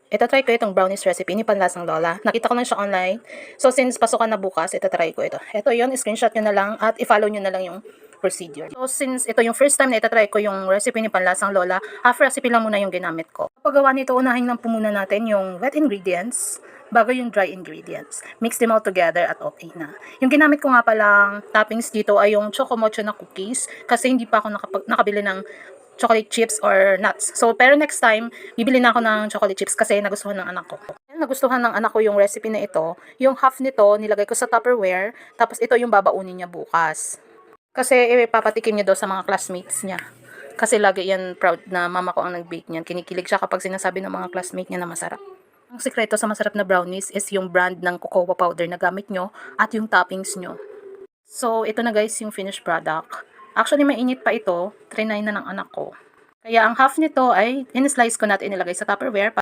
Itatry ko itong brownies recipe ni Panlasang Lola. Nakita ko lang siya online. So, since pasukan na bukas, itatry ko ito. Ito yon, screenshot nyo na lang at i-follow nyo na lang yung procedure. So, since ito yung first time na itatry ko yung recipe ni Panlasang Lola, half recipe lang muna yung ginamit ko. Paggawa nito, unahin lang po muna natin yung wet ingredients bago yung dry ingredients. Mix them all together at okay na. Yung ginamit ko nga palang toppings dito ay yung choco mocha na cookies kasi hindi pa ako nakabili ng chocolate chips or nuts. So, pero next time, bibili na ako ng chocolate chips kasi nagustuhan ng anak ko. Nagustuhan ng anak ko yung recipe na ito. Yung half nito, nilagay ko sa Tupperware. Tapos ito yung babaunin niya bukas. Kasi papatikim niya daw sa mga classmates niya. Kasi lagi yan proud na mama ko ang nag-bake niyan. Kinikilig siya kapag sinasabi ng mga classmate niya na masarap. Ang sikreto sa masarap na brownies is yung brand ng cocoa powder na gamit nyo at yung toppings nyo. So, ito na guys yung finished product. Actually, mainit pa ito. Trinay na ng anak ko. Kaya ang half nito ay in-slice ko na at inilagay sa Tupperware.